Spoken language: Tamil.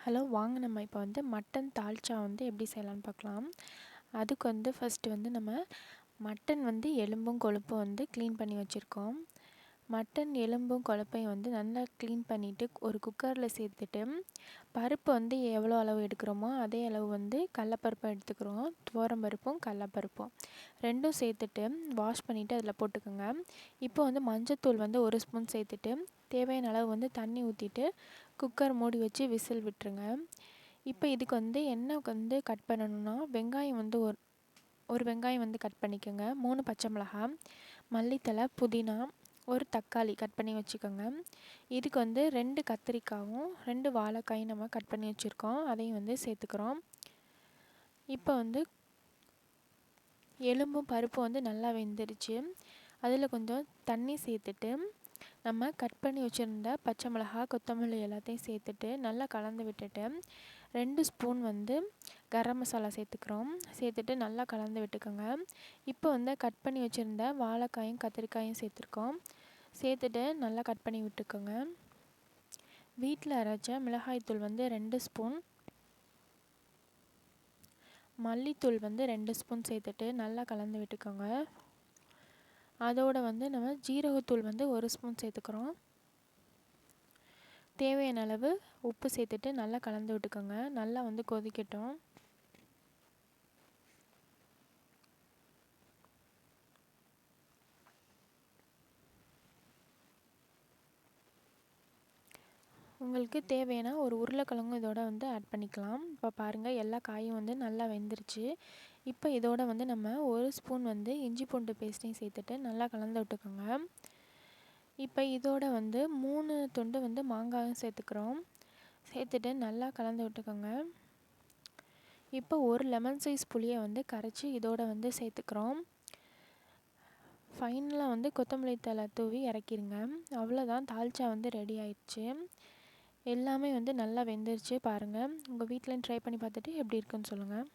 ஹலோ, வாங்க நம்ம இப்போ வந்து மட்டன் தால்ச்சா வந்து எப்படி செய்யலான்னு பார்க்கலாம். அதுக்கு வந்து ஃபஸ்ட்டு வந்து நம்ம மட்டன் வந்து எலும்பும் கொழுப்பும் வந்து க்ளீன் பண்ணி வச்சுருக்கோம். மட்டன் எலும்பும் கொழுப்பையும் வந்து நல்லா க்ளீன் பண்ணிவிட்டு ஒரு குக்கரில் சேர்த்துட்டு, பருப்பு வந்து எவ்வளோ அளவு எடுக்கிறோமோ அதே அளவு வந்து கடலப்பருப்பை எடுத்துக்கிறோம். துவரம்பருப்பும் கடலப்பருப்பும் ரெண்டும் சேர்த்துட்டு வாஷ் பண்ணிவிட்டு அதில் போட்டுக்கோங்க. இப்போ வந்து மஞ்சத்தூள் வந்து 1 ஸ்பூன் சேர்த்துட்டு தேவையான அளவு வந்து தண்ணி ஊற்றிட்டு குக்கர் மூடி வச்சு விசில் விட்டுருங்க. இப்போ இதுக்கு வந்து என்ன வந்து கட் பண்ணணும்னா, வெங்காயம் வந்து ஒரு வெங்காயம் வந்து கட் பண்ணிக்கோங்க. 3 பச்சை மிளகாய், மல்லித்தழை, புதினா, ஒரு தக்காளி கட் பண்ணி வச்சுக்கோங்க. இதுக்கு வந்து 2 கத்திரிக்காயும் 2 வாழைக்காயும் நம்ம கட் பண்ணி வச்சுருக்கோம். அதையும் வந்து சேர்த்துக்கிறோம். இப்போ வந்து எலும்பும் பருப்பும் வந்து நல்லா வெந்துருச்சு. அதில் கொஞ்சம் தண்ணி சேர்த்துட்டு நம்ம கட் பண்ணி வச்சுருந்த பச்சை மிளகாய், கொத்தமல்லி எல்லாத்தையும் சேர்த்துட்டு நல்லா கலந்து விட்டுட்டு 2 ஸ்பூன் வந்து கரம் மசாலா சேர்த்துக்கிறோம். சேர்த்துட்டு நல்லா கலந்து விட்டுக்கோங்க. இப்போ வந்து கட் பண்ணி வச்சுருந்த வாழைக்காயும் கத்திரிக்காயும் சேர்த்துருக்கோம். சேர்த்துட்டு நல்லா கட் பண்ணி விட்டுக்கோங்க. வீட்டில் அரைச்ச மிளகாய்த்தூள் வந்து 2 ஸ்பூன், மல்லித்தூள் வந்து 2 ஸ்பூன் சேர்த்துட்டு நல்லா கலந்து விட்டுக்கோங்க. அதோடு வந்து நம்ம ஜீரகத்தூள் வந்து 1 ஸ்பூன் சேர்த்துக்கிறோம். தேவையான அளவு உப்பு சேர்த்துட்டு நல்லா கலந்து விட்டுக்கோங்க. நல்லா வந்து கொதிக்கட்டும். உங்களுக்கு தேவையான ஒரு உருளைக்கிழங்கும் இதோட வந்து ஆட் பண்ணிக்கலாம். இப்போ பாருங்கள், எல்லா காயும் வந்து நல்லா வெந்துருச்சு. இப்போ இதோட வந்து நம்ம 1 ஸ்பூன் வந்து இஞ்சி பூண்டு பேஸ்ட்டையும் சேர்த்துட்டு நல்லா கலந்து விட்டுக்கோங்க. இப்போ இதோட வந்து 3 துண்டு வந்து மாங்காயும் சேர்த்துக்கிறோம். சேர்த்துட்டு நல்லா கலந்து விட்டுக்கோங்க. இப்போ ஒரு லெமன் சைஸ் புளியை வந்து கரைச்சி இதோட வந்து சேர்த்துக்கிறோம். ஃபைனலாக வந்து கொத்தமல்லி தழை தூவி இறக்கிடுங்க. அவ்வளோதான், தால்ச்சா வந்து ரெடி ஆயிடுச்சு. எல்லாமே வந்து நல்லா வெந்துருச்சு பாருங்கள். உங்கள் வீட்டில் ட்ரை பண்ணி பார்த்துட்டு எப்படி இருக்குன்னு சொல்லுங்கள்.